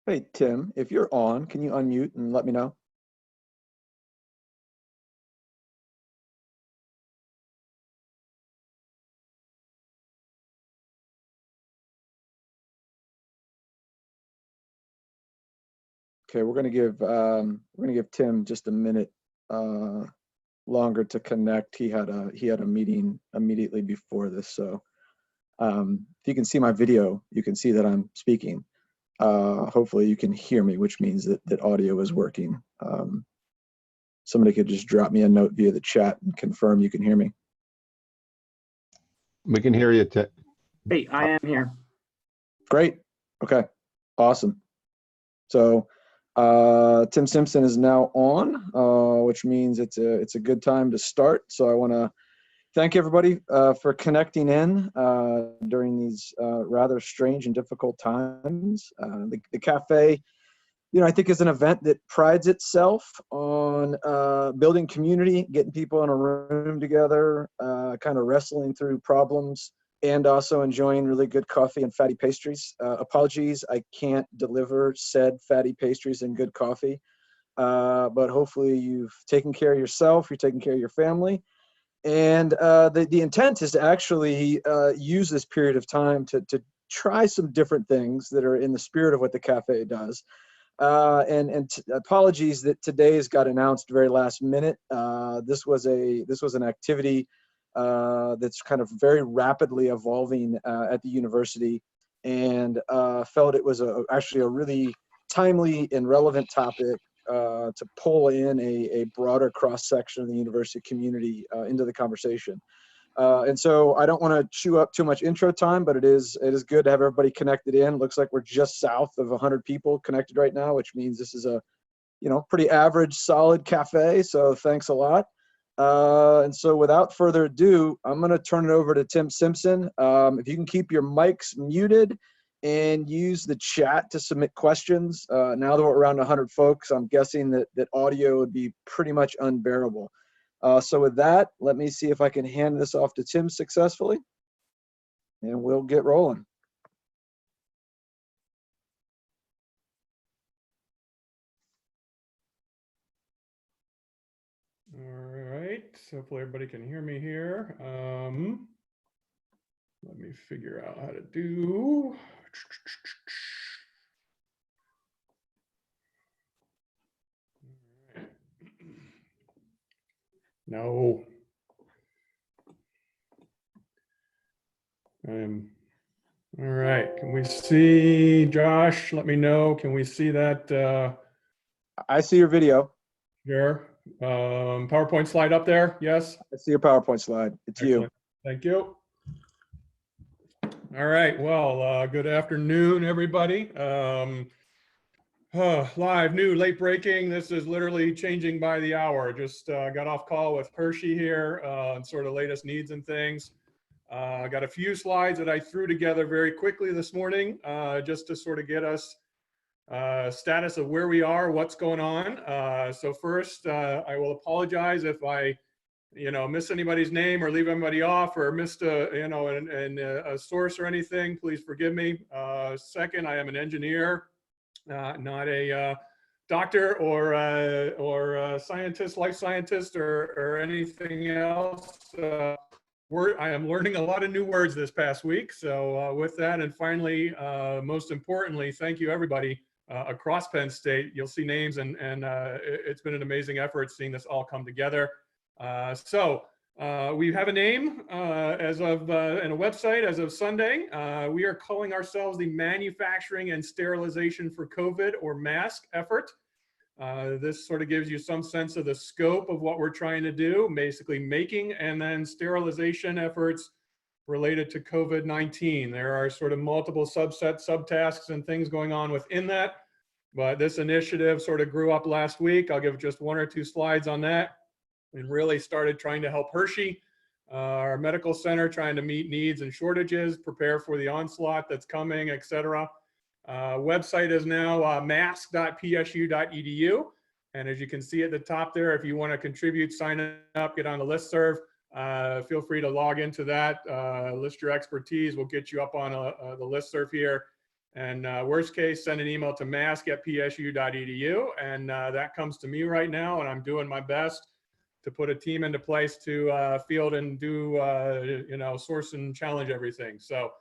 Hey, Tim, if you're on, can you unmute and let me know? Okay, we're gonna give Tim just a minute longer to connect. He had a meeting immediately before this, so if you can see my video, you can see that I'm speaking. Hopefully you can hear me, which means that audio is working. Somebody could just drop me a note via the chat and confirm you can hear me. We can hear you, Tim. Hey, I am here. Great. Okay. Awesome. So Tim Simpson is now on, which means it's a good time to start. So I want to thank everybody for connecting in during these rather strange and difficult times. The Café, I think is an event that prides itself on building community, getting people in a room together, kind of wrestling through problems, and also enjoying really good coffee and fatty pastries. Apologies, I can't deliver said fatty pastries and good coffee, but hopefully you've taken care of yourself, you're taking care of your family. And the intent is to actually use this period of time to try some different things that are in the spirit of what the Café does. Apologies that today's got announced very last minute. This was an activity that's kind of very rapidly evolving at the university, and felt it was actually a really timely and relevant topic to pull in a broader cross-section of the university community into the conversation. And so I don't want to chew up too much intro time, but it is good to have everybody connected in. Looks like we're just south of 100 people connected right now, which means this is a pretty average, solid Café. So thanks a lot. And so without further ado, I'm going to turn it over to Tim Simpson. If you can keep your mics muted and use the chat to submit questions. Now that we're around 100 folks, I'm guessing that audio would be pretty much unbearable. So with that, let me see if I can hand this off to Tim successfully, and we'll get rolling. All right, so hopefully everybody can hear me here. Let me figure out how to do. No. All right, can we see Josh? Let me know. Can we see that? I see your video. Here. PowerPoint slide up there. Yes. I see your PowerPoint slide. It's Excellent. you. Thank you. All right. Well, good afternoon, everybody. Live, new, late breaking. This is literally changing by the hour. Just got off call with Hershey here on sort of latest needs and things. Got a few slides that I threw together very quickly this morning just to sort of get us status of where we are, what's going on. So first, I will apologize if I, miss anybody's name or leave anybody off or missed a source or anything. Please forgive me. Second, I am an engineer, not a doctor or a scientist, life scientist, or anything else. I am learning a lot of new words this past week. So with that, and finally, most importantly, thank you everybody across Penn State. You'll see names, and it's been an amazing effort seeing this all come together. So we have a name as of and a website as of Sunday. We are calling ourselves the Manufacturing and Sterilization for COVID, or MASK effort. This sort of gives you some sense of the scope of what we're trying to do, basically making and then sterilization efforts related to COVID-19. There are sort of multiple subtasks and things going on within that, but this initiative sort of grew up last week. I'll give just 1 or 2 slides on that, and really started trying to help Hershey, our medical center, trying to meet needs and shortages, prepare for the onslaught that's coming, et cetera. Website is now mask.psu.edu. And as you can see at the top there, if you want to contribute, sign up, get on the listserv, feel free to log into that, list your expertise. We'll get you up on the listserv here. And worst case, send an email to mask@psu.edu. And that comes to me right now, and I'm doing my best to put a team into place to field and do, source and challenge everything. So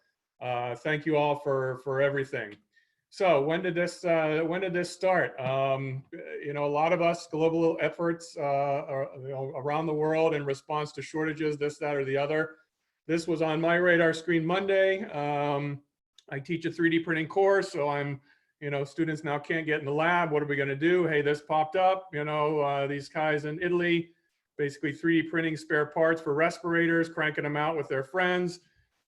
thank you all for everything. So when did this start? A lot of us, global efforts around the world in response to shortages, this, that, or the other. This was on my radar screen Monday. I teach a 3D printing course, so I'm, students now can't get in the lab. What are we going to do? Hey, this popped up. These guys in Italy, basically 3D printing spare parts for respirators, cranking them out with their friends.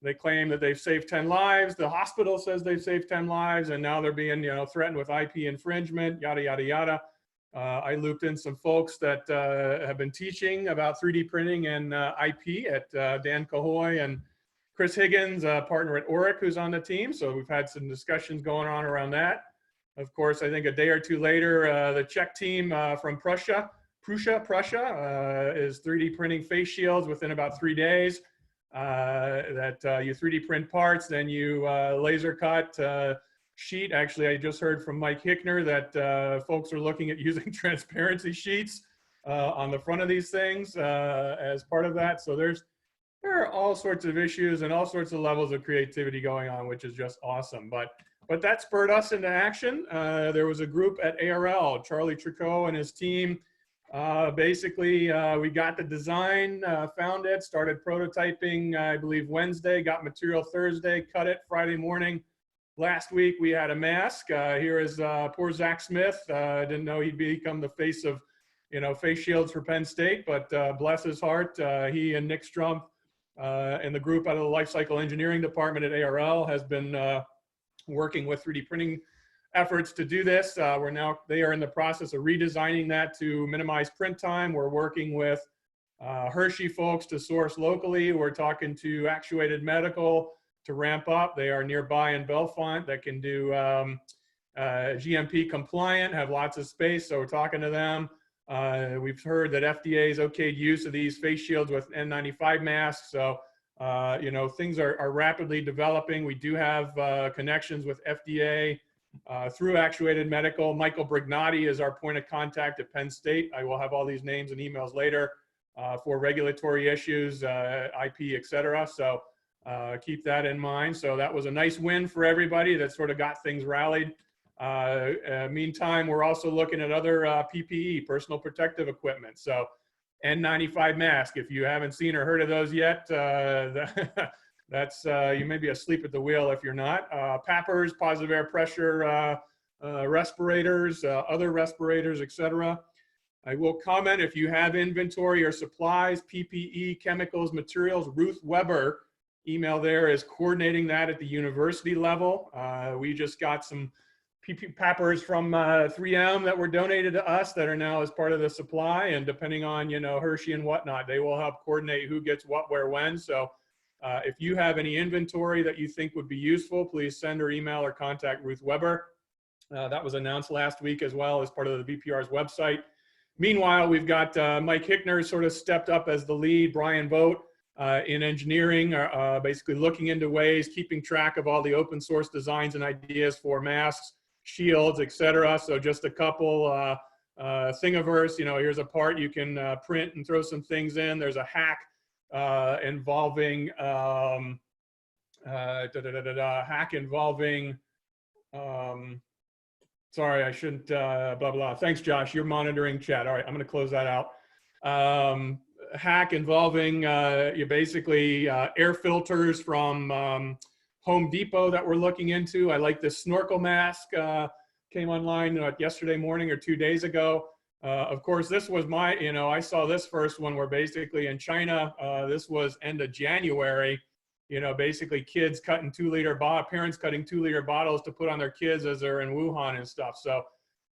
They claim that they've saved 10 lives. The hospital says they've saved 10 lives, and now they're being, threatened with IP infringement, yada, yada, yada. I looped in some folks that have been teaching about 3D printing and IP at Dan Cahoy and Chris Higgins, a partner at Oric, who's on the team. So we've had some discussions going on around that. Of course, I think a day or two later, the Czech team from Prussia is 3D printing face shields within about 3 days. You 3D print parts, then you laser cut sheet. Actually, I just heard from Mike Hickner that folks are looking at using transparency sheets on the front of these things as part of that. So there are all sorts of issues and all sorts of levels of creativity going on, which is just awesome. But that spurred us into action. There was a group at ARL, Charlie Tricot and his team. We got the design, found it, started prototyping, I believe Wednesday, got material Thursday, cut it Friday morning. Last week we had a mask. Here is poor Zach Smith. Didn't know he'd become the face of, face shields for Penn State, but bless his heart, he and Nick Strumpf and the group out of the life cycle engineering department at ARL has been working with 3D printing efforts to do this. They are in the process of redesigning that to minimize print time. We're working with Hershey folks to source locally. We're talking to Actuated Medical to ramp up. They are nearby in Bellefonte that can do GMP compliant, have lots of space. So we're talking to them. We've heard that FDA's okayed use of these face shields with N95 masks. So, things are rapidly developing. We do have connections with FDA through Actuated Medical. Michael Brignati is our point of contact at Penn State. I will have all these names and emails later for regulatory issues, IP, et cetera. So keep that in mind. So that was a nice win for everybody that sort of got things rallied. Meantime, we're also looking at other PPE, personal protective equipment. So N95 mask, if you haven't seen or heard of those yet, that's you may be asleep at the wheel if you're not. PAPRs, positive air pressure respirators, other respirators, etc. I will comment, if you have inventory or supplies, PPE, chemicals, materials, Ruth Weber, email there is coordinating that at the university level. We just got some PAPRs from 3M that were donated to us that are now as part of the supply, and depending on, Hershey and whatnot, they will help coordinate who gets what, where, when. So if you have any inventory that you think would be useful, please send or email or contact Ruth Weber. That was announced last week as well as part of the VPR's website. Meanwhile, we've got Mike Hickner sort of stepped up as the lead, Brian Vogt in engineering, basically looking into ways, keeping track of all the open source designs and ideas for masks, shields, etc. So just a couple thingiverse, hare's a part you can print and throw some things in. There's a hack involving sorry, I shouldn't blah blah. Thanks, Josh, you're monitoring chat. All right, I'm going to close that out. Hack involving you basically air filters from Home Depot that we're looking into. I like this snorkel mask, came online yesterday morning or 2 days ago. Of course, this was my, I saw this first one where basically in China, this was end of January, basically kids cutting parents cutting 2-liter bottles to put on their kids as they're in Wuhan and stuff. So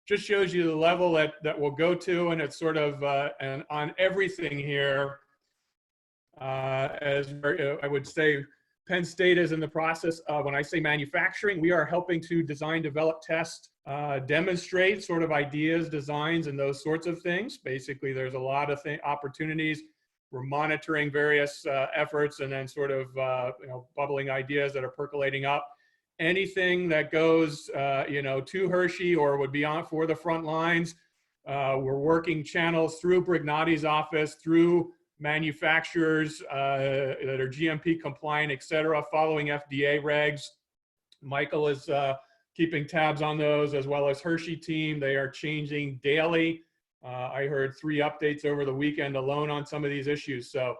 just shows you the level that we'll go to, and it's sort of and on everything here. As I would say, Penn State is in the process of, when I say manufacturing, we are helping to design, develop, test, demonstrate sort of ideas, designs, and those sorts of things. Basically, there's a lot of opportunities. We're monitoring various efforts and then sort of bubbling ideas that are percolating up. Anything that goes to Hershey or would be on for the front lines, we're working channels through Brignotti's office, through manufacturers that are GMP compliant, et cetera, following FDA regs. Michael is keeping tabs on those, as well as Hershey team. They are changing daily. I heard 3 updates over the weekend alone on some of these issues. So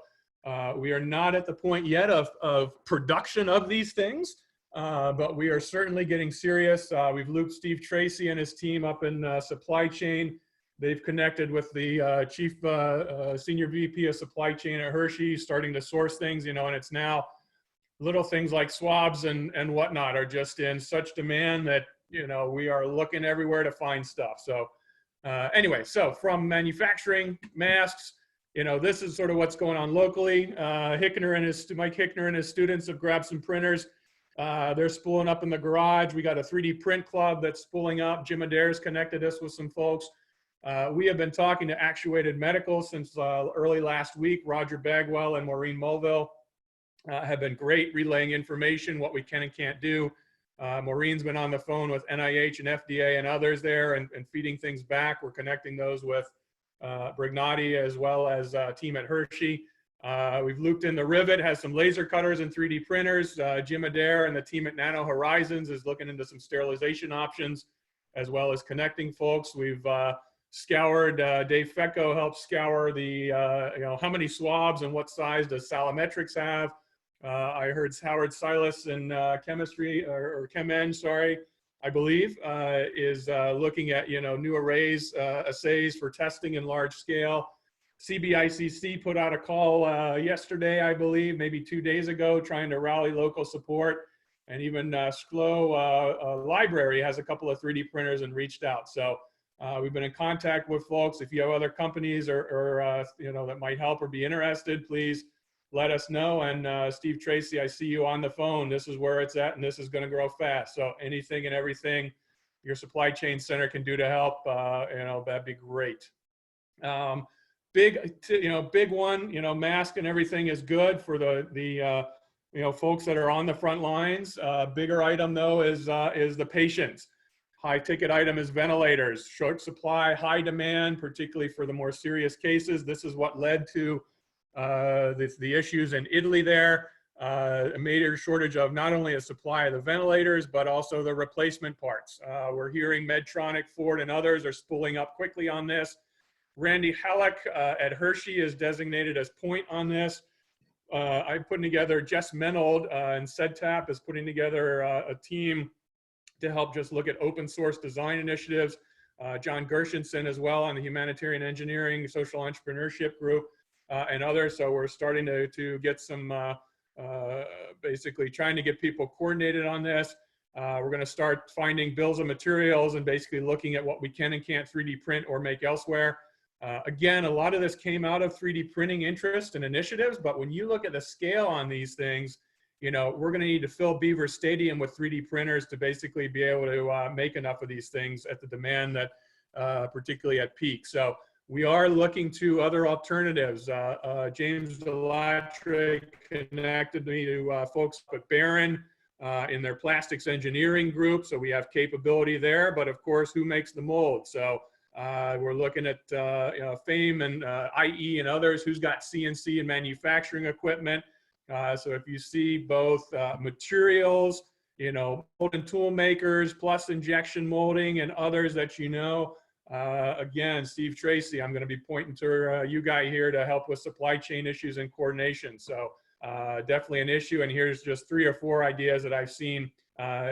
we are not at the point yet of production of these things, but we are certainly getting serious. We've looped Steve Tracy and his team up in supply chain. They've connected with the chief senior VP of supply chain at Hershey, starting to source things, and it's now little things like swabs and whatnot are just in such demand that, we are looking everywhere to find stuff. So anyway, so from manufacturing, masks, this is sort of what's going on locally. Mike Hickner and his students have grabbed some printers. They're spooling up in the garage. We got a 3D print club that's spooling up. Jim Adair's connected us with some folks. We have been talking to Actuated Medical since early last week. Roger Bagwell and Maureen Mulville have been great relaying information, what we can and can't do. Maureen's been on the phone with NIH and FDA and others there and feeding things back. We're connecting those with Brignotti as well as team at Hershey. We've looped in the Rivet, has some laser cutters and 3D printers. Jim Adair and the team at Nano Horizons is looking into some sterilization options, as well as connecting folks. We've scoured, Dave Fecco helped scour the, how many swabs and what size does Salametrics have. I heard Howard Silas in chemistry, or ChemEng, sorry, I believe, is looking at, new arrays, assays for testing in large scale. CBICC put out a call yesterday, I believe, maybe 2 days ago, trying to rally local support. And even SCLO Library has a couple of 3D printers and reached out. So we've been in contact with folks. If you have other companies or that might help or be interested, please let us know. And Steve Tracy, I see you on the phone. This is where it's at, and this is going to grow fast. So anything and everything your supply chain center can do to help, that'd be great. Big one, mask and everything is good for the folks that are on the front lines. Bigger item though is the patients. High ticket item is ventilators. Short supply, high demand, particularly for the more serious cases. This is what led to the issues in Italy there. A major shortage of not only a supply of the ventilators, but also the replacement parts. We're hearing Medtronic, Ford, and others are spooling up quickly on this. Randy Halleck at Hershey is designated as point on this. I'm putting together, Jess Menold and CEDTAP is putting together a team to help just look at open source design initiatives. John Gershenson as well on the humanitarian engineering, social entrepreneurship group, and others. So we're starting to get some, basically trying to get people coordinated on this. We're going to start finding bills of materials and basically looking at what we can and can't 3D print or make elsewhere. Again, a lot of this came out of 3D printing interest and initiatives, but when you look at the scale on these things, we're going to need to fill Beaver Stadium with 3D printers to basically be able to make enough of these things at the demand that, particularly at peak. So we are looking to other alternatives. James Delattre connected me to folks at Barron in their plastics engineering group. So we have capability there, but of course, who makes the mold? So we're looking at FAME and IE and others who's got CNC and manufacturing equipment. So if you see both materials, mold and tool makers, plus injection molding and others that again, Steve Tracy, I'm going to be pointing to you guy here to help with supply chain issues and coordination. So definitely an issue. And here's just 3 or 4 ideas that I've seen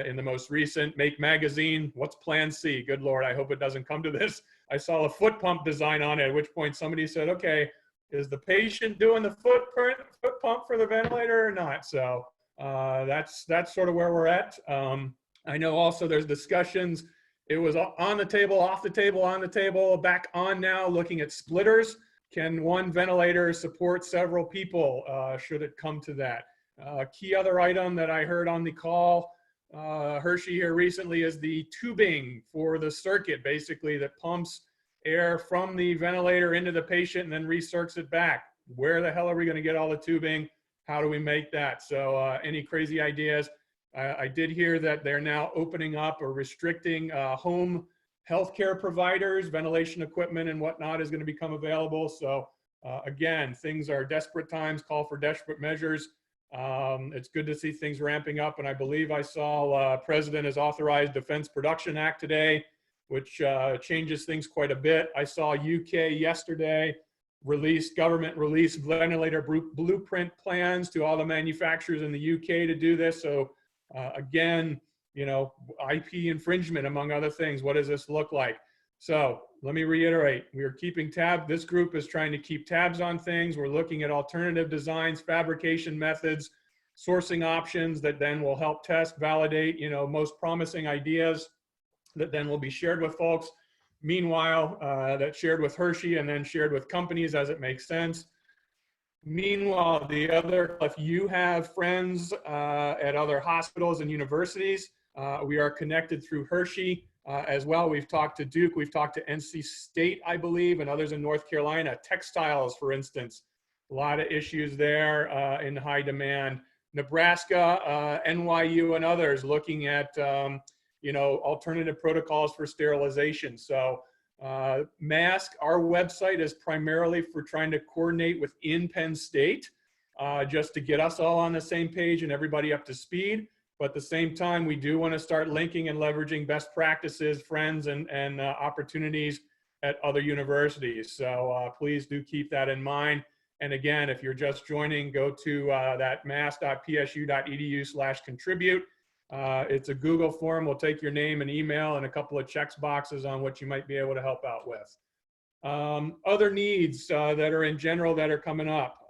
in the most recent Make Magazine. What's Plan C? Good Lord, I hope it doesn't come to this. I saw a foot pump design on it, at which point somebody said, okay, is the patient doing the foot pump for the ventilator or not? So That's sort of where we're at. I know also there's discussions. It was on the table, off the table, on the table, back on now, looking at splitters. Can one ventilator support several people should it come to that? Key other item that I heard on the call, Hershey here recently, is the tubing for the circuit, basically, that pumps air from the ventilator into the patient and then recircs it back. Where the hell are we going to get all the tubing? How do we make that? So any crazy ideas? I did hear that they're now opening up or restricting home healthcare providers, ventilation equipment and whatnot is going to become available. So again, things are desperate times, call for desperate measures. It's good to see things ramping up. And I believe I saw President has authorized Defense Production Act today, which changes things quite a bit. I saw UK yesterday government released ventilator blueprint plans to all the manufacturers in the UK to do this. So again, you know, IP infringement, among other things. What does this look like? So let me reiterate, we are keeping tab. This group is trying to keep tabs on things. We're looking at alternative designs, fabrication methods, sourcing options that then will help test, validate, you know, most promising ideas that then will be shared with folks. Meanwhile, that's shared with Hershey and then shared with companies as it makes sense. Meanwhile, if you have friends at other hospitals and universities, we are connected through Hershey as well. We've talked to Duke, we've talked to NC State, I believe, and others in North Carolina. Textiles, for instance, a lot of issues there in high demand. Nebraska, NYU, and others looking at you know, alternative protocols for sterilization. So mask, our website is primarily for trying to coordinate within Penn State, just to get us all on the same page and everybody up to speed. But at the same time, we do want to start linking and leveraging best practices, friends, and opportunities at other universities. So please do keep that in mind. And again, if you're just joining, go to that mass.psu.edu/contribute. It's a Google form. We'll take your name and email and a couple of checks boxes on what you might be able to help out with. Other needs that are in general that are coming up.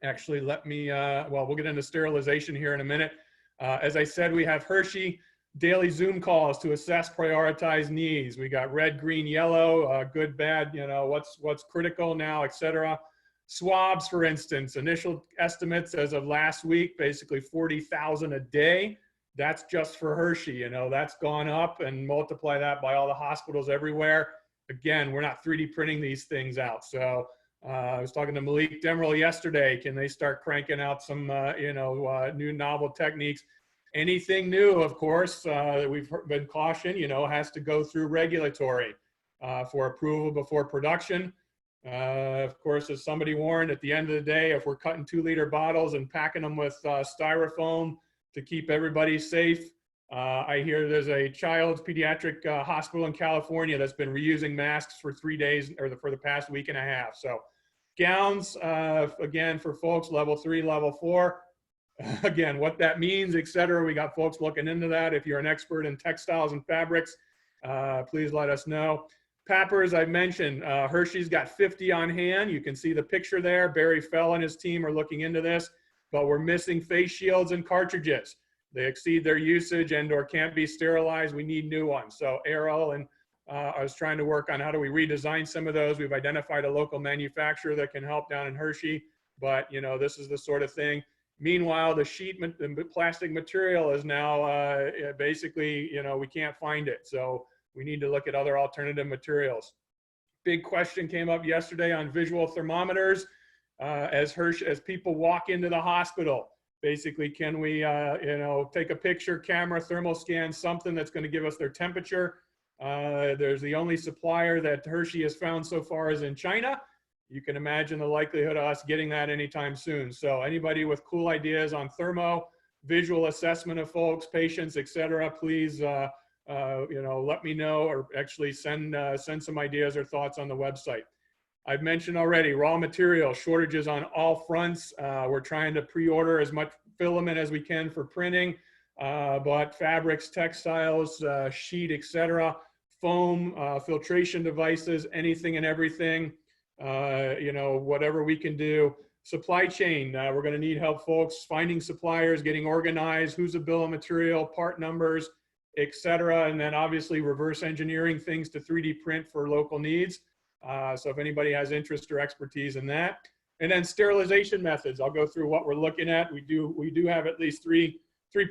Actually, let me, well, we'll get into sterilization here in a minute. As I said, we have Hershey daily Zoom calls to assess prioritized needs. We got red, green, yellow, good, bad, you know, what's critical now, et cetera. Swabs, for instance, initial estimates as of last week, basically 40,000 a day. That's just for Hershey, you know, that's gone up, and multiply that by all the hospitals everywhere. Again, we're not 3D printing these things out. So I was talking to Malik Demerel yesterday. Can they start cranking out some, you know, new novel techniques? Anything new, of course, that we've been cautioned, you know, has to go through regulatory for approval before production. Of course, as somebody warned, at the end of the day, if we're cutting 2-liter bottles and packing them with styrofoam to keep everybody safe, I hear there's a child's pediatric hospital in California that's been reusing masks for 3 days or for the past week and a half. So gowns, again, for folks level 3, level 4, again, what that means, et cetera. We got folks looking into that. If you're an expert in textiles and fabrics, please let us know. Pappers, I mentioned, Hershey's got 50 on hand. You can see the picture there. Barry Fell and his team are looking into this, but we're missing face shields and cartridges. They exceed their usage and or can't be sterilized. We need new ones. So Errol and I was trying to work on how do we redesign some of those. We've identified a local manufacturer that can help down in Hershey, but you know, this is the sort of thing. Meanwhile, the plastic material is now basically, you know, we can't find it. So we need to look at other alternative materials. Big question came up yesterday on visual thermometers as people walk into the hospital. Basically, can we, you know, take a picture, camera, thermal scan, something that's going to give us their temperature? There's the only supplier that Hershey has found so far is in China. You can imagine the likelihood of us getting that anytime soon. So anybody with cool ideas on thermo, visual assessment of folks, patients, et cetera, please, you know, let me know, or actually send some ideas or thoughts on the website. I've mentioned already raw material shortages on all fronts. We're trying to pre-order as much filament as we can for printing, but fabrics, textiles, sheet, etc., foam, filtration devices, anything and everything, you know, whatever we can do. supply chain. We're going to need help, folks, finding suppliers, getting organized, who's a bill of material, part numbers, etc. And then obviously reverse engineering things to 3D print for local needs. So if anybody has interest or expertise in that. And then sterilization methods. I'll go through what we're looking at. We do have at least three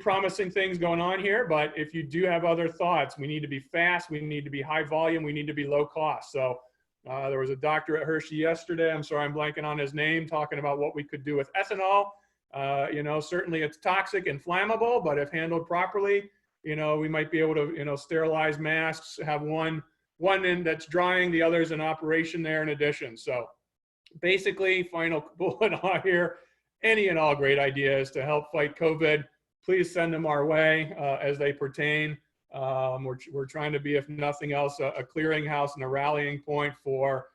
promising things going on here, but if you do have other thoughts, we need to be fast, we need to be high volume, we need to be low cost. So there was a doctor at Hershey yesterday, I'm sorry, I'm blanking on his name, talking about what we could do with ethanol. You know, certainly it's toxic and flammable, but if handled properly, you know, we might be able to, you know, sterilize masks, have one end that's drying, the other's in operation there in addition. So basically, final bullet on here, any and all great ideas to help fight COVID, please send them our way as they pertain. We're trying to be, if nothing else, a clearinghouse and a rallying point for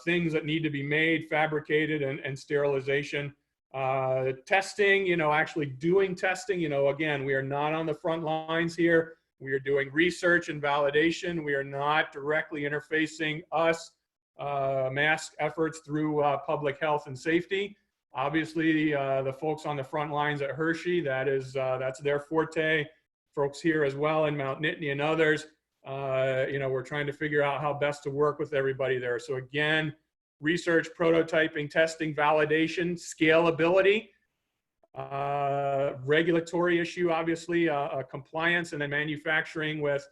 things that need to be made, fabricated, and sterilization. Testing, you know, actually doing testing, you know, again, we are not on the front lines here. We are doing research and validation. We are not directly interfacing mask efforts through public health and safety. Obviously, the folks on the front lines at Hershey, that's their forte. Folks here as well in Mount Nittany and others, you know, we're trying to figure out how best to work with everybody there. So again, research, prototyping, testing, validation, scalability, regulatory issue, obviously, compliance, and then manufacturing with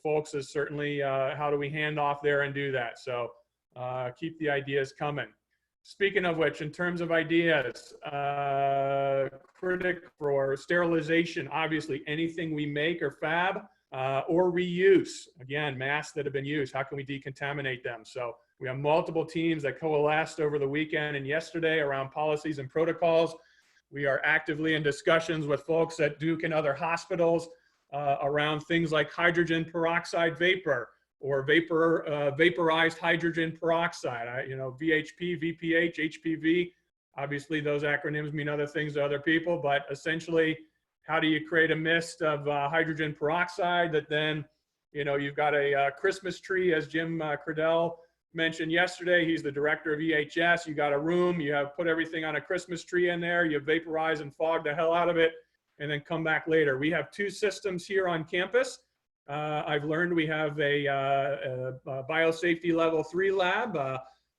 folks is certainly how do we hand off there and do that. So keep the ideas coming. Speaking of which, in terms of ideas, critic for sterilization, obviously anything we make or fab or reuse. Again, masks that have been used, how can we decontaminate them? So we have multiple teams that coalesced over the weekend and yesterday around policies and protocols. We are actively in discussions with folks at Duke and other hospitals around things like hydrogen peroxide vapor, or vaporized hydrogen peroxide, you know, VHP, VPH, HPV. Obviously, those acronyms mean other things to other people, but essentially, how do you create a mist of hydrogen peroxide that then, you know, you've got a Christmas tree, as Jim Credell mentioned yesterday. He's the director of EHS. You got a room, you have put everything on a Christmas tree in there, you vaporize and fog the hell out of it, and then come back later. We have 2 systems here on campus. I've learned we have a biosafety level 3 lab.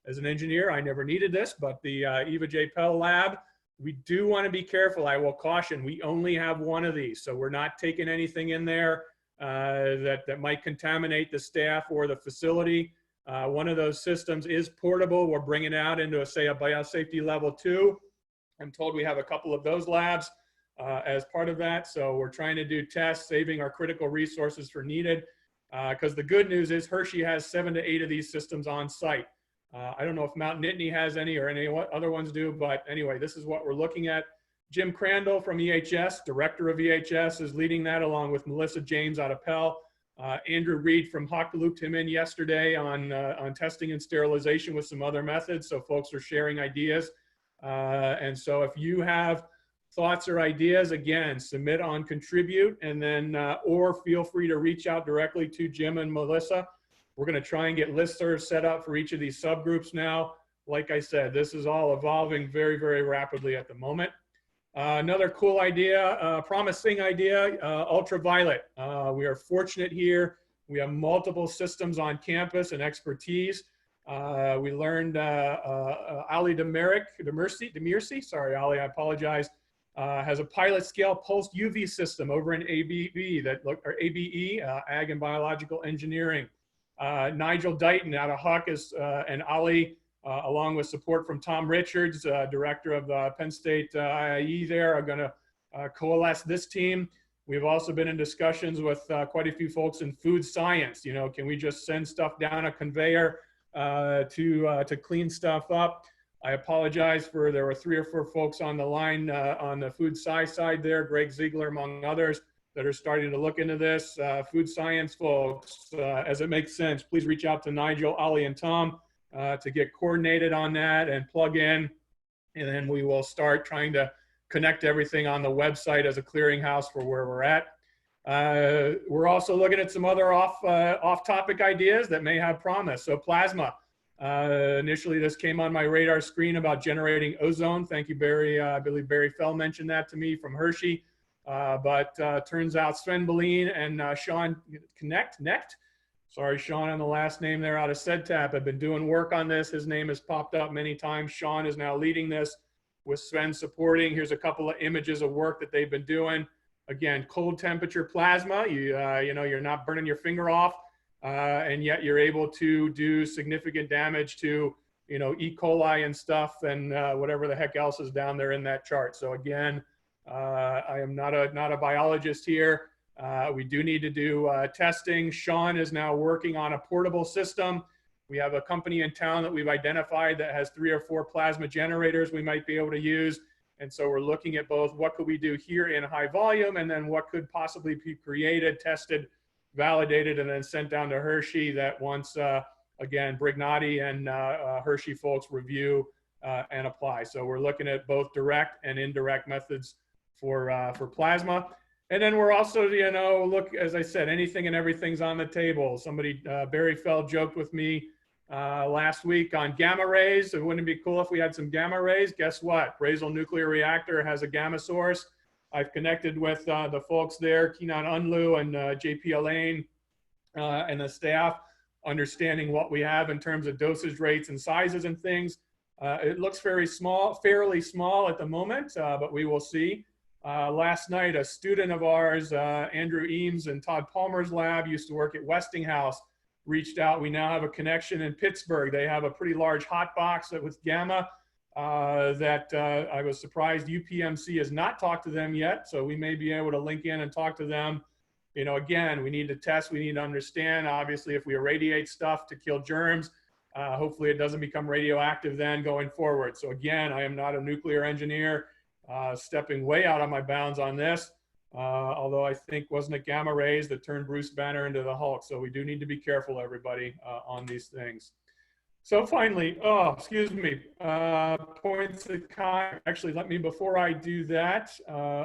As an engineer, I never needed this, but the Eva J. Pell lab, we do want to be careful. I will caution, we only have 1 of these. So we're not taking anything in there that might contaminate the staff or the facility. One of those systems is portable. We're bringing it out into, say, a biosafety level 2. I'm told we have a couple of those labs as part of that. So we're trying to do tests, saving our critical resources for needed. Because the good news is Hershey has 7 to 8 of these systems on site. I don't know if Mount Nittany has any or any other ones do, but anyway, this is what we're looking at. Jim Crandall from EHS, director of EHS, is leading that along with Melissa James out of Pell. Andrew Reed from Huck looped him in yesterday on testing and sterilization with some other methods. So folks are sharing ideas. And so if you have thoughts or ideas, again, submit on Contribute, and then or feel free to reach out directly to Jim and Melissa. We're going to try and get listservs set up for each of these subgroups now. Like I said, this is all evolving very, very rapidly at the moment. Another cool idea, promising idea, ultraviolet. We are fortunate here. We have multiple systems on campus and expertise. We learned Ali Demirci, sorry, Ali, I apologize, has a pilot scale pulsed UV system over in ABE, Ag and Biological Engineering. Nigel Dighton out of Huck and Ali, along with support from Tom Richards, director of the Penn State IIE there, are going to coalesce this team. We've also been in discussions with quite a few folks in food science. You know, can we just send stuff down a conveyor to clean stuff up? I apologize for, there were 3 or 4 folks on the line on the food sci side there, Greg Ziegler among others, that are starting to look into this. Food science folks, as it makes sense, please reach out to Nigel, Ali, and Tom to get coordinated on that and plug in. And then we will start trying to connect everything on the website as a clearinghouse for where we're at. We're also looking at some other off-topic ideas that may have promise. So plasma. Initially, this came on my radar screen about generating ozone. Thank you, Barry. I believe Barry Fell mentioned that to me from Hershey. But turns out Sven Boleen and Sean Knecht, sorry, Sean on the last name there out of SEDTAP, have been doing work on this. His name has popped up many times. Sean is now leading this with Sven supporting. Here's a couple of images of work that they've been doing. Again, cold temperature plasma. You know, you're not burning your finger off, and yet you're able to do significant damage to, you know, E. coli and stuff, and whatever the heck else is down there in that chart. So again, I am not a biologist here. We do need to do testing. Sean is now working on a portable system. We have a company in town that we've identified that has 3 or 4 plasma generators we might be able to use. And so we're looking at both what could we do here in high volume, and then what could possibly be created, tested, validated, and then sent down to Hershey that once, again, Brignati and Hershey folks review and apply. So we're looking at both direct and indirect methods for plasma. And then we're also, you know, look, as I said, anything and everything's on the table. Somebody, Barry Fell joked with me last week on gamma rays. It wouldn't it be cool if we had some gamma rays? Guess what? Brazel Nuclear Reactor has a gamma source. I've connected with the folks there, Keenan Unlu and JP Elaine and the staff, understanding what we have in terms of dosage rates and sizes and things. It looks very small, fairly small at the moment, but we will see. Last night, a student of ours, Andrew Eames and Todd Palmer's lab, used to work at Westinghouse, reached out. We now have a connection in Pittsburgh. They have a pretty large hot box with gamma that I was surprised UPMC has not talked to them yet. So we may be able to link in and talk to them. You know, again, we need to test, we need to understand, obviously, if we irradiate stuff to kill germs, hopefully it doesn't become radioactive then going forward. So again, I am not a nuclear engineer, stepping way out of my bounds on this. Although I think, wasn't it gamma rays that turned Bruce Banner into the Hulk? So we do need to be careful, everybody, on these things. So finally, oh, excuse me, points of contact. Actually, let me, before I do that,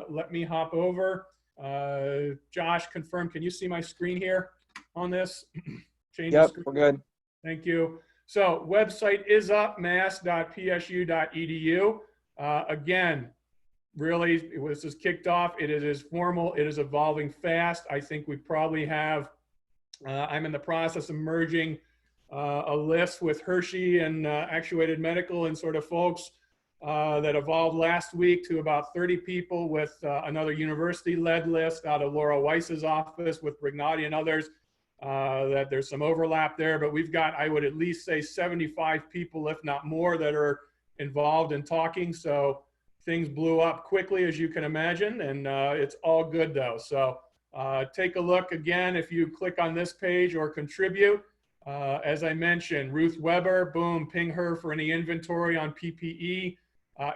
let me hop over. Josh, confirm, can you see my screen here on this? Change Yep, the screen. we're good. Thank you. So website is up, mass.psu.edu. Again, really, this is kicked off. It is formal. It is evolving fast. I think we probably have, I'm in the process of merging a list with Hershey and Actuated Medical and sort of folks that evolved last week to about 30 people, with another university-led list out of Laura Weiss's office with Brignati and others. That there's some overlap there, but we've got, I would at least say 75 people, if not more, that are involved in talking. So things blew up quickly, as you can imagine, and it's all good though. So take a look again if you click on this page or contribute. As I mentioned, Ruth Weber, boom, ping her for any inventory on PPE.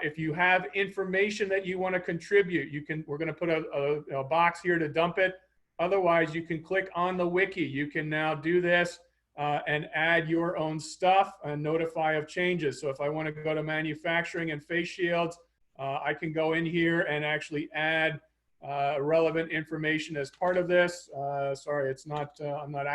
If you have information that you want to contribute, you can, we're going to put a box here to dump it. Otherwise, you can click on the wiki. You can now do this and add your own stuff and notify of changes. So if I want to go to manufacturing and face shields, I can go in here and actually add relevant information as part of this. Sorry, it's not, I'm not,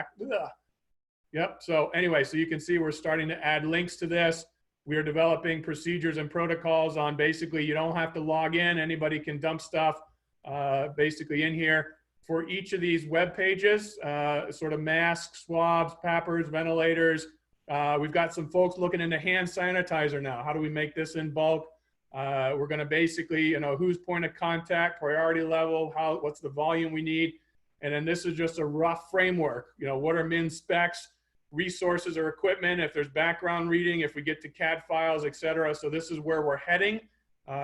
yep. So anyway, so you can see we're starting to add links to this. We are developing procedures and protocols on basically, you don't have to log in. Anybody can dump stuff basically in here. For each of these web pages, sort of masks, swabs, pappers, ventilators. We've got some folks looking into hand sanitizer now. How do we make this in bulk? We're going to basically, you know, who's point of contact, priority level, what's the volume we need. And then this is just a rough framework. You know, what are min specs, resources or equipment, if there's background reading, if we get to CAD files, et cetera. So this is where we're heading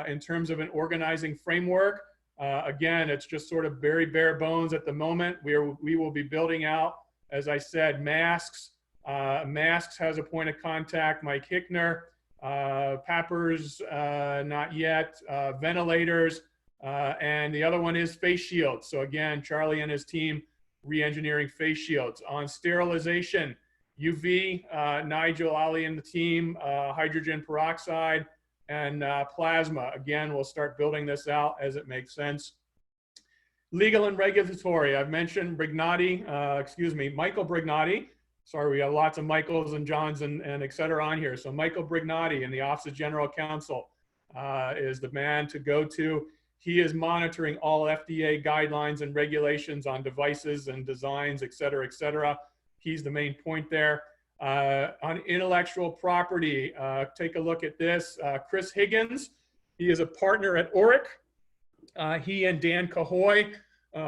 in terms of an organizing framework. Again, it's just sort of very bare bones at the moment. We will be building out, as I said, masks. Masks has a point of contact, Mike Hickner. Pappers, not yet. Ventilators, and the other one is face shields. So again, Charlie and his team re-engineering face shields. On sterilization, UV, Nigel, Ali and the team, hydrogen peroxide, and plasma. Again, we'll start building this out as it makes sense. Legal and regulatory, I've mentioned Brignati, Michael Brignati sorry, we have lots of Michaels and Johns and et cetera on here. So Michael Brignati in the Office of General Counsel is the man to go to. He is monitoring all FDA guidelines and regulations on devices and designs, et cetera, et cetera. He's the main point there. On intellectual property, take a look at this. Chris Higgins, he is a partner at Oric. He and Dan Cahoy,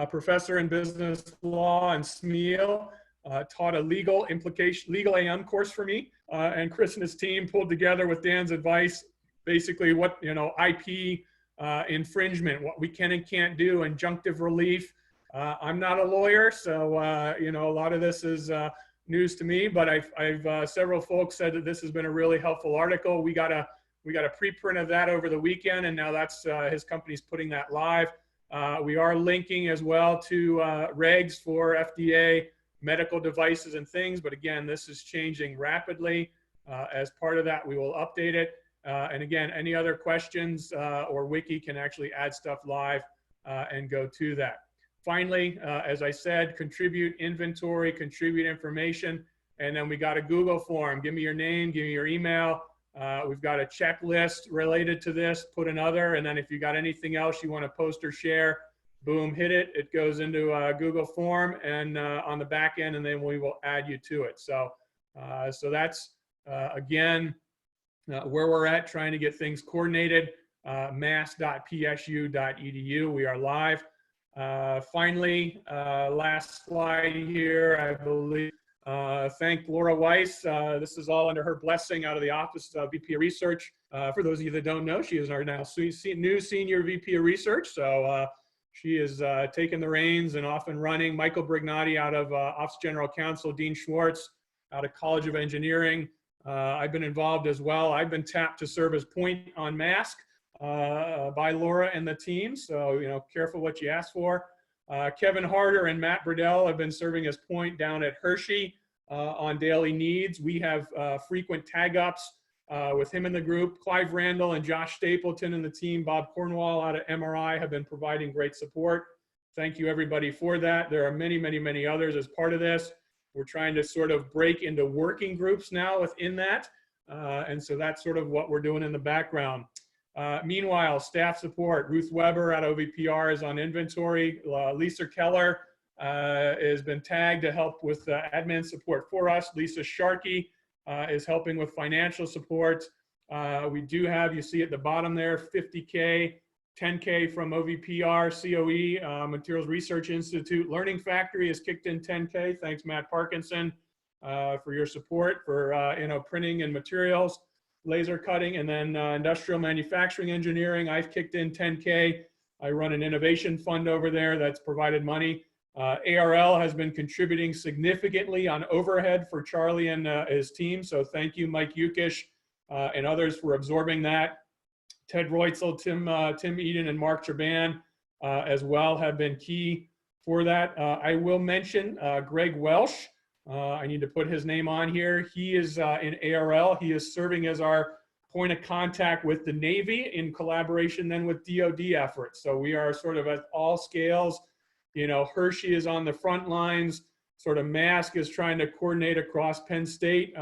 professor in business law and SMEAL, taught a legal AM course for me. And Chris and his team pulled together with Dan's advice, basically what, IP infringement, what we can and can't do, injunctive relief. I'm not a lawyer, so, a lot of this is news to me, but I've several folks said that this has been a really helpful article. We got a preprint of that over the weekend, and now that's his company's putting that live. We are linking as well to regs for FDA medical devices and things, but again, this is changing rapidly. As part of that, we will update it. And again, any other questions or wiki can actually add stuff live and go to that. Finally, as I said, contribute inventory, contribute information, and then we got a Google form. Give me your name, give me your email. We've got a checklist related to this, put another, and then if you got anything else you want to post or share, boom, hit it. It goes into a Google form and on the back end, and then we will add you to it. So, so that's, again, where we're at, trying to get things coordinated, mass.psu.edu. We are live. Finally, last slide here, I believe. Thank Laura Weiss. This is all under her blessing out of the Office of VP of Research. For those of you that don't know, she is our now new Senior VP of Research. So she is taking the reins and off and running. Michael Brignati out of Office of General Counsel, Dean Schwartz out of College of Engineering. I've been involved as well. I've been tapped to serve as point on mask by Laura and the team. So, careful what you ask for. Kevin Harder and Matt Burdell have been serving as point down at Hershey on daily needs. We have frequent tag ups with him in the group. Clive Randall and Josh Stapleton and the team, Bob Cornwall out of MRI, have been providing great support. Thank you everybody for that. There are many, many, many others as part of this. We're trying to sort of break into working groups now within that. And so that's sort of what we're doing in the background. Meanwhile, staff support, Ruth Weber at OVPR is on inventory. Lisa Keller has been tagged to help with admin support for us. Lisa Sharkey is helping with financial support. We do have, you see at the bottom there, 50K, 10K from OVPR, COE, Materials Research Institute. Learning Factory has kicked in 10K. Thanks, Matt Parkinson, for your support for printing and materials. Laser cutting, and then industrial manufacturing engineering. I've kicked in 10K. I run an innovation fund over there that's provided money. ARL has been contributing significantly on overhead for Charlie and his team. So thank you, Mike Yukish, and others for absorbing that. Ted Reutzel, Tim Eden, and Mark Traban as well have been key for that. I will mention Greg Welsh. I need to put his name on here. He is in ARL. He is serving as our point of contact with the Navy in collaboration then with DoD efforts. So we are sort of at all scales. Hershey is on the front lines. Sort of MASC is trying to coordinate across Penn State,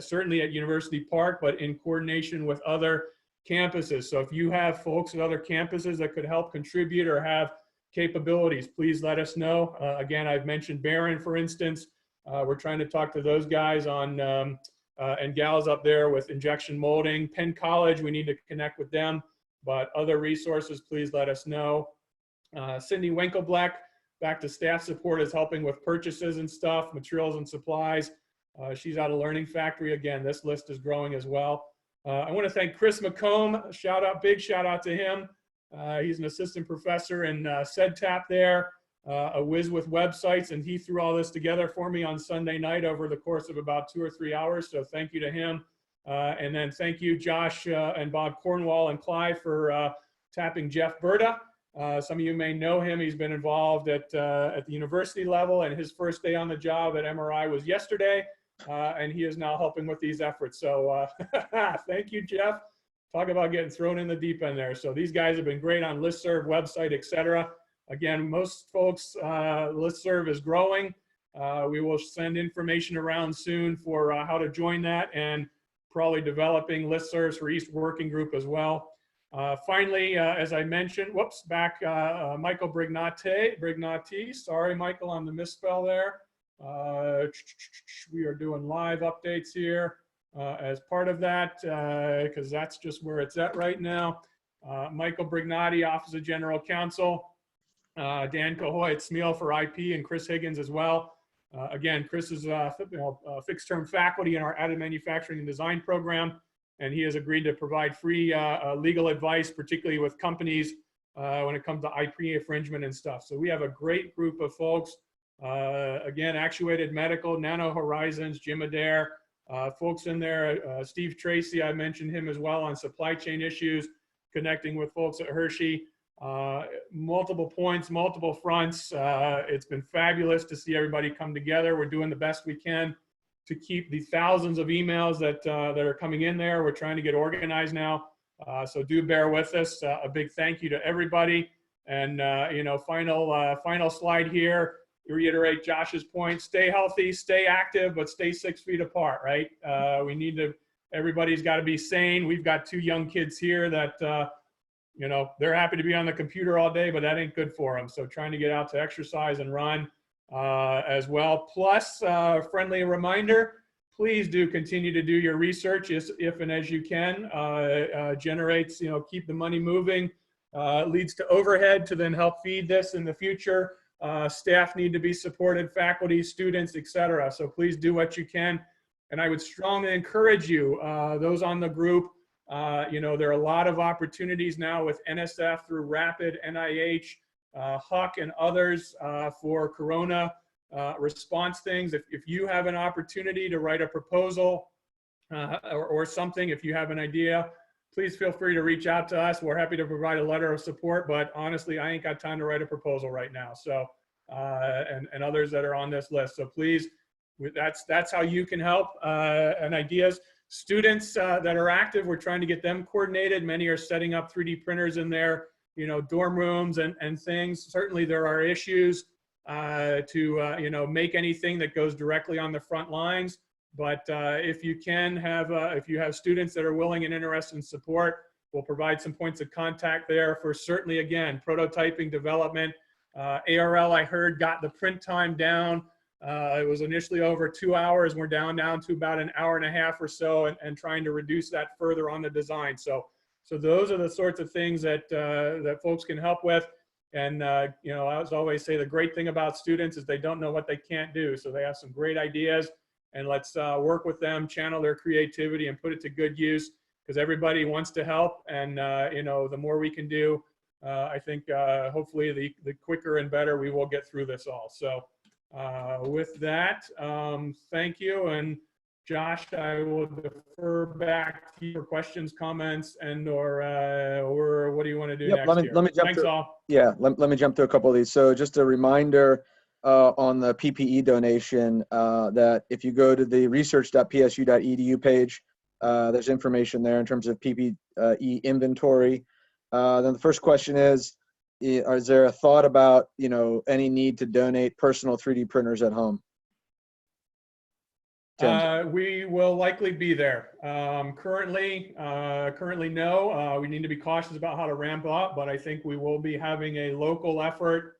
certainly at University Park, but in coordination with other campuses. So if you have folks at other campuses that could help contribute or have capabilities, please let us know. Again, I've mentioned Barron, for instance. We're trying to talk to those guys on and gals up there with injection molding. Penn College, we need to connect with them, but other resources, please let us know. Cindy Winkelbleck, back to staff support, is helping with purchases and stuff, materials and supplies. She's out of Learning Factory. Again, this list is growing as well. I want to thank Chris McComb. Big shout out to him. He's an assistant professor in CEDTAP there. A whiz with websites, and he threw all this together for me on Sunday night over the course of about 2 or 3 hours. So thank you to him. And then thank you, Josh and Bob Cornwall and Clive, for tapping Jeff Berta. Some of you may know him. He's been involved at the university level, and his first day on the job at MRI was yesterday. And he is now helping with these efforts. So thank you, Jeff. Talk about getting thrown in the deep end there. So these guys have been great on listserv, website, etc. Again, most folks, listserv is growing. We will send information around soon for how to join that, and probably developing listservs for each working group as well. Finally, as I mentioned, Michael Brignati. Sorry, Michael, on the misspell there. We are doing live updates here as part of that, because that's just where it's at right now. Michael Brignati, Office of General Counsel. Dan Cahoy at Smeal for IP, and Chris Higgins as well. Again, Chris is fixed-term faculty in our additive manufacturing and design program, and he has agreed to provide free legal advice, particularly with companies when it comes to IP infringement and stuff. So we have a great group of folks. Again, Actuated Medical, Nano Horizons, Jim Adair, folks in there. Steve Tracy, I mentioned him as well on supply chain issues, connecting with folks at Hershey. Multiple points, multiple fronts. It's been fabulous to see everybody come together. We're doing the best we can to keep the thousands of emails that are coming in there. We're trying to get organized now. So do bear with us. A big thank you to everybody. And final slide here. Reiterate Josh's point: stay healthy, stay active, but stay 6 feet apart. Right? Everybody's got to be sane. We've got 2 young kids here that they're happy to be on the computer all day, but that ain't good for them. So trying to get out to exercise and run as well. Plus, friendly reminder, please do continue to do your research if and as you can. Generates, keep the money moving, leads to overhead to then help feed this in the future. Staff need to be supported, faculty, students, etc. So please do what you can. And I would strongly encourage you, those on the group, there are a lot of opportunities now with NSF through RAPID, NIH, Huck, and others for Corona response things. If you have an opportunity to write a proposal or something, if you have an idea, please feel free to reach out to us. We're happy to provide a letter of support, but honestly, I ain't got time to write a proposal right now. So, and others that are on this list. So please, that's how you can help and ideas. Students that are active, we're trying to get them coordinated. Many are setting up 3D printers in their, dorm rooms and things. Certainly there are issues to, make anything that goes directly on the front lines. But if you can have, if you have students that are willing and interested in support, we'll provide some points of contact there for certainly, again, prototyping, development. ARL, I heard, got the print time down. It was initially over 2 hours. We're down to about an hour and a half or so, and trying to reduce that further on the design. So those are the sorts of things that that folks can help with. And I always say, the great thing about students is they don't know what they can't do. So they have some great ideas, and let's work with them, channel their creativity, and put it to good use, because everybody wants to help. And the more we can do, I think hopefully the quicker and better we will get through this all. So. With that, thank you. And Josh, I will defer back to you for questions, comments, and or what do you want to do next? Let me jump Thanks through, all. Yeah, let me jump through a couple of these. So just a reminder on the PPE donation that if you go to the research.psu.edu page, there's information there in terms of PPE inventory. Then the first question is there a thought about, any need to donate personal 3D printers at home? We will likely be there. Currently, no. We need to be cautious about how to ramp up, but I think we will be having a local effort.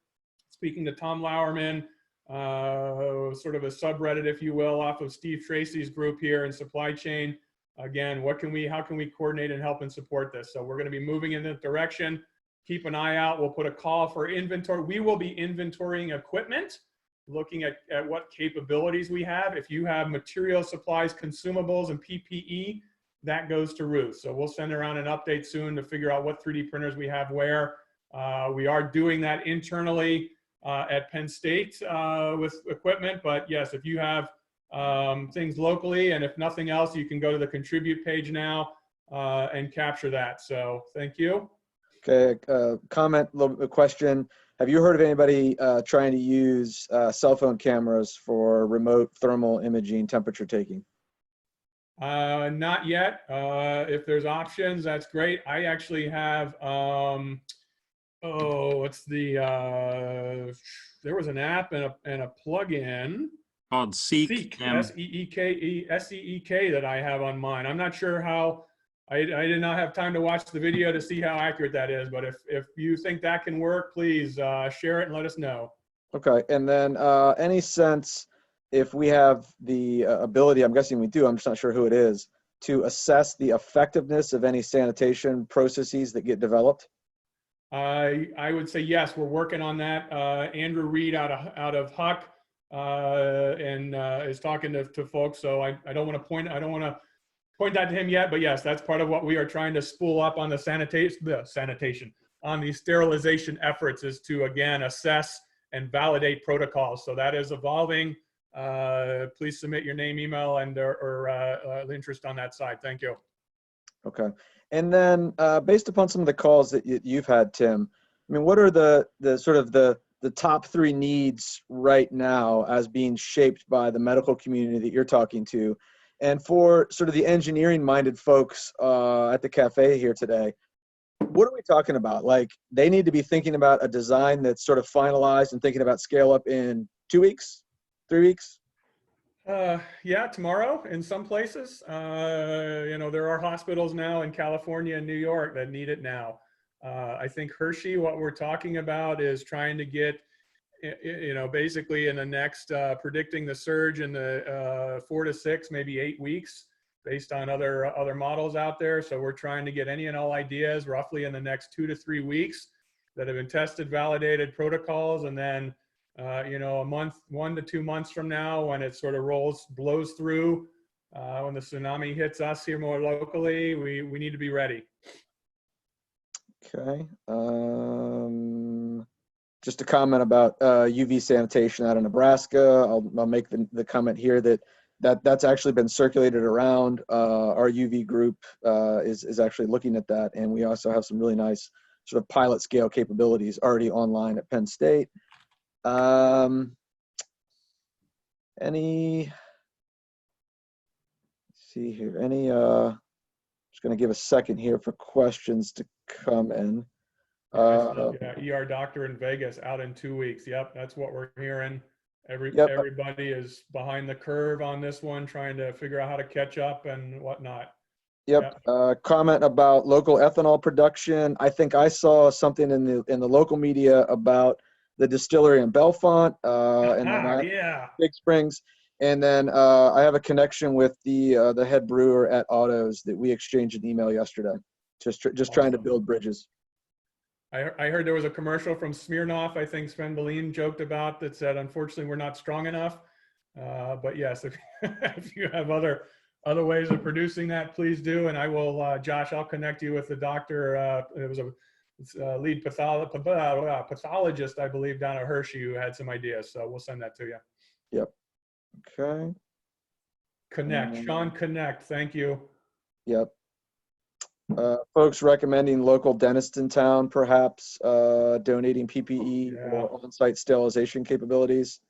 Speaking to Tom Lauerman, sort of a subreddit, if you will, off of Steve Tracy's group here in supply chain. Again, how can we coordinate and help and support this? So we're going to be moving in that direction. Keep an eye out. We'll put a call for inventory. We will be inventorying equipment, looking at what capabilities we have. If you have material supplies, consumables, and PPE, that goes to Ruth. So we'll send around an update soon to figure out what 3D printers we have where. We are doing that internally at Penn State with equipment. But yes, if you have things locally, and if nothing else, you can go to the contribute page now and capture that. So thank you. Okay, a question. Have you heard of anybody trying to use cell phone cameras for remote thermal imaging, temperature taking? Not yet. If there's options, that's great. I actually have oh, it's the, there was an app and a plugin. Called Seek. Seek, M. S-E-E-K that I have on mine. I'm not sure how, I did not have time to watch the video to see how accurate that is, but if you think that can work, please share it and let us know. Okay, and then any sense if we have the ability, I'm guessing we do, I'm just not sure who it is, to assess the effectiveness of any sanitation processes that get developed? I would say yes, we're working on that. Andrew Reed out of Huck and is talking to folks. So I don't want to point that to him yet, but yes, that's part of what we are trying to spool up on the sanitation on the sterilization efforts, is to again assess and validate protocols. So that is evolving. Please submit your name, email, and or interest on that side. Thank you. Okay. And then based upon some of the calls that you've had, Tim, I mean, what are the sort of the top 3 needs right now as being shaped by the medical community that you're talking to? And for sort of the engineering minded folks at the cafe here today, what are we talking about? Like, they need to be thinking about a design that's sort of finalized and thinking about scale up in 2 weeks, 3 weeks? Yeah, tomorrow in some places. You know, there are hospitals now in California and New York that need it now. I think Hershey, what we're talking about is trying to get, you know, basically in the next, predicting the surge in the 4 to 6, maybe 8 weeks, based on other models out there. So we're trying to get any and all ideas roughly in the next 2 to 3 weeks that have been tested, validated protocols, and then you know, a month, 1 to 2 months from now, when it sort of blows through, when the tsunami hits us here more locally, we need to be ready. Okay. Just a comment about UV sanitation out of Nebraska. I'll make the comment here that's actually been circulated around. Our UV group is actually looking at that, and we also have some really nice sort of pilot scale capabilities already online at Penn State. See here, just going to give a second here for questions to come in. Yeah, ER doctor in Vegas out in 2 weeks. Yep, that's what we're hearing. Everybody is behind the curve on this one, trying to figure out how to catch up and whatnot. Yep. Comment about local ethanol production. I think I saw something in the local media about the distillery in Bellefonte and yeah, Big Springs. And then I have a connection with the head brewer at Autos that we exchanged an email yesterday. Just awesome. Trying to build bridges. I heard there was a commercial from Smirnoff, I think Sven Belin joked about, that said, unfortunately, we're not strong enough. But yes, if you have other ways of producing that, please do. And I will, Josh, I'll connect you with the doctor. It was a lead pathologist, I believe, down at Hershey, who had some ideas. So we'll send that to you. Yep. Okay. Sean Connect. Thank you. Yep. Folks recommending local dentists in town, perhaps donating PPE or on-site sterilization capabilities.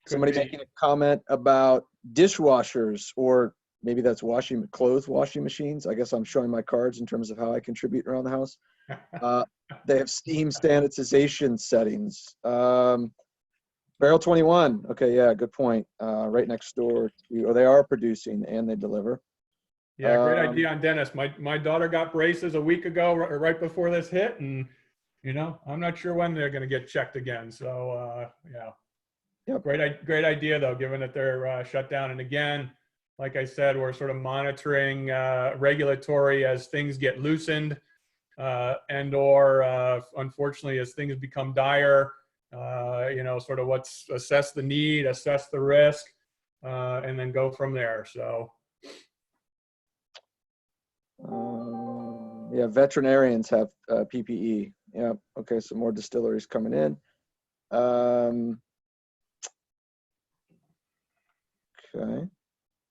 Somebody making a comment about dishwashers, or maybe that's clothes washing machines. I guess I'm showing my cards in terms of how I contribute around the house. They have steam sanitization settings. Barrel 21. Okay, yeah, good point. Right next door or they are producing and they deliver. Yeah, great idea on dentists. My daughter got braces a week ago, right before this hit, and you know, I'm not sure when they're going to get checked again. So yeah, yep. Great idea though, given that they're shut down. And again, like I said, we're sort of monitoring regulatory as things get loosened, and or unfortunately as things become dire. You know, sort of assess the need, assess the risk, and then go from there. So. Yeah, veterinarians have PPE. Yeah, okay, some more distilleries coming in. Okay.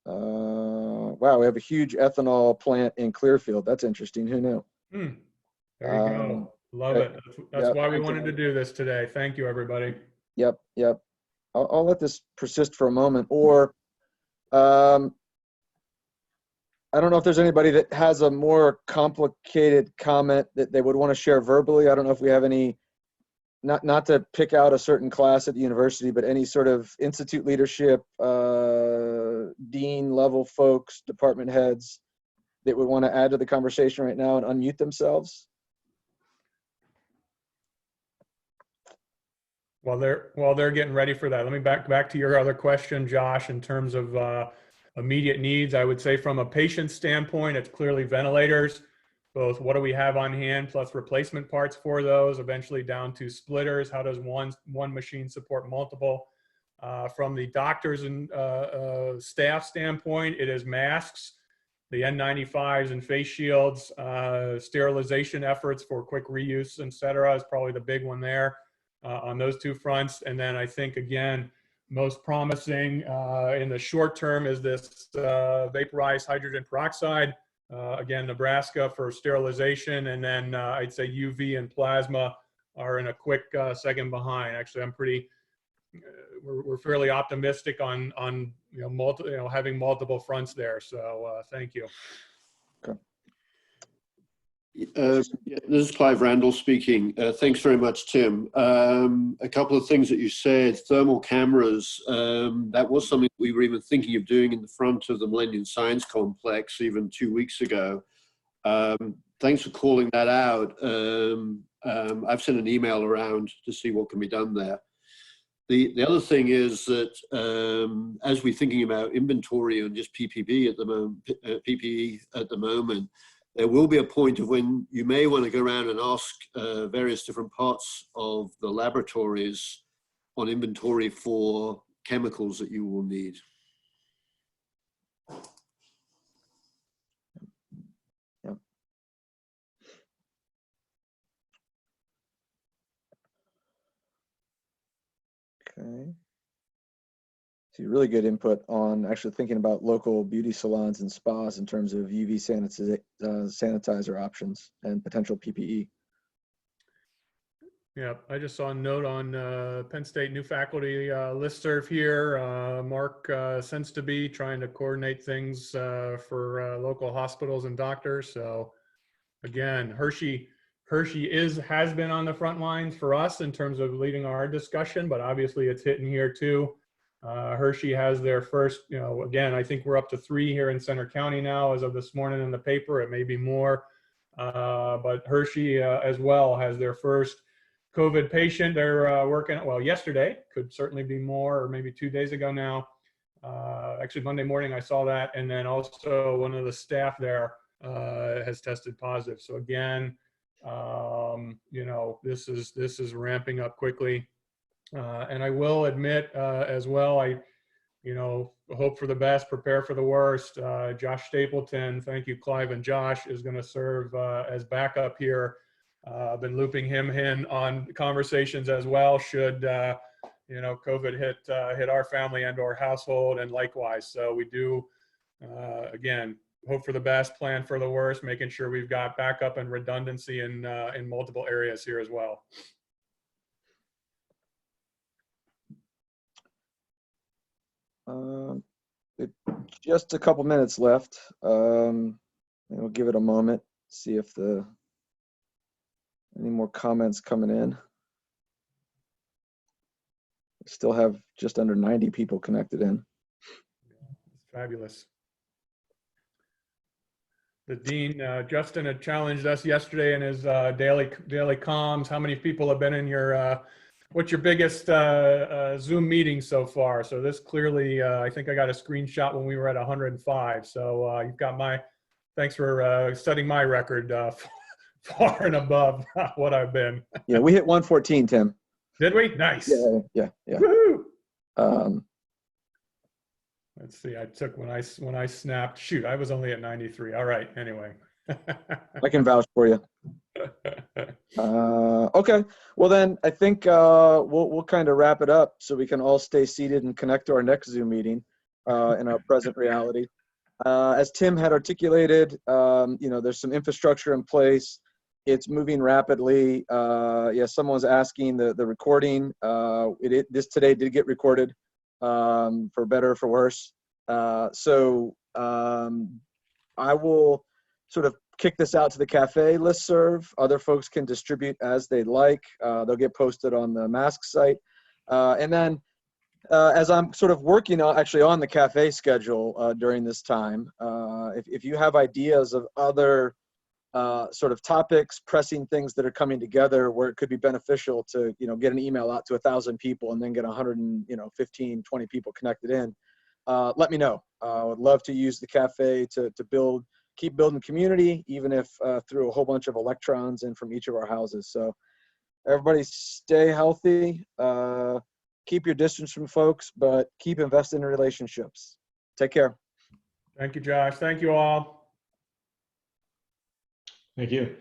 Wow, we have a huge ethanol plant in Clearfield. That's interesting. Who knew? There you go. Love it. That's why we wanted to do this today. Thank you, everybody. Yep. I'll let this persist for a moment, or I don't know if there's anybody that has a more complicated comment that they would want to share verbally. I don't know if we have any, not to pick out a certain class at the university, but any sort of institute leadership, dean level folks, department heads that would want to add to the conversation right now and unmute themselves. While they're getting ready for that, let me back to your other question, Josh, in terms of immediate needs. I would say from a patient standpoint, it's clearly ventilators, both what do we have on hand plus replacement parts for those, eventually down to splitters. How does one machine support multiple? From the doctors and staff standpoint, it is masks, the N95s and face shields, sterilization efforts for quick reuse, et cetera, is probably the big one there. On those two fronts. And then I think, again, most promising in the short term is this vaporized hydrogen peroxide. Again, Nebraska for sterilization. And then I'd say UV and plasma are in a quick second behind. Actually, I'm pretty, we're fairly optimistic on having multiple fronts there. So thank you. Okay. Yeah, this is Clive Randall speaking. Thanks very much, Tim. A couple of things that you said, thermal cameras, that was something we were even thinking of doing in the front of the Millennium Science Complex even 2 weeks ago. Thanks for calling that out. I've sent an email around to see what can be done there. The other thing is that as we're thinking about inventory and just PPE at the moment, there will be a point of when you may want to go around and ask various different parts of the laboratories on inventory for chemicals that you will need. Yep. Okay. See, really good input on actually thinking about local beauty salons and spas in terms of UV sanitizer options and potential PPE. Yeah, I just saw a note on Penn State new faculty listserv here. Mark seems to be trying to coordinate things for local hospitals and doctors. So again, Hershey has been on the front lines for us in terms of leading our discussion, but obviously it's hitting here too. Hershey has their first, again, I think we're up to 3 here in Center County now as of this morning in the paper. It may be more, but Hershey as well has their first COVID patient. They're working, well, yesterday, could certainly be more, or maybe 2 days ago now. Actually, Monday morning I saw that. And then also one of the staff there has tested positive. So again, this is ramping up quickly. And I will admit as well, I hope for the best, prepare for the worst. Josh Stapleton, thank you, Clive and Josh, is going to serve as backup here. I've been looping him in on conversations as well, should COVID hit our family and our household, and likewise. So we do, again, hope for the best, plan for the worst, making sure we've got backup and redundancy in multiple areas here as well. Just a couple minutes left. We'll give it a moment, see if any more comments coming in. Still have just under 90 people connected in. Fabulous. The dean, Justin, had challenged us yesterday in his daily comms. How many people have been in your, what's your biggest Zoom meeting so far? So this clearly, I think I got a screenshot when we were at 105. So you've got thanks for setting my record far and above what I've been. Yeah, we hit 114, Tim. Did we? Nice. Yeah. Woo-hoo! Let's see. I took when I snapped. Shoot, I was only at 93. All right. Anyway. I can vouch for you. Okay. Well, then I think we'll kind of wrap it up so we can all stay seated and connect to our next Zoom meeting in our present reality. As Tim had articulated, there's some infrastructure in place. It's moving rapidly. Someone's asking the recording. This today did get recorded, for better or for worse. I will sort of kick this out to the Café listserv. Other folks can distribute as they like. They'll get posted on the Mask site. And then as I'm sort of working on actually on the Café schedule during this time, if you have ideas of other sort of topics, pressing things that are coming together where it could be beneficial to, get an email out to 1,000 people and then get 115, 20 people connected in, let me know. I would love to use the Café to keep building community, even if through a whole bunch of electrons in from each of our houses. So everybody stay healthy, keep your distance from folks, but keep investing in relationships. Take care. Thank you, Josh. Thank you all. Thank you.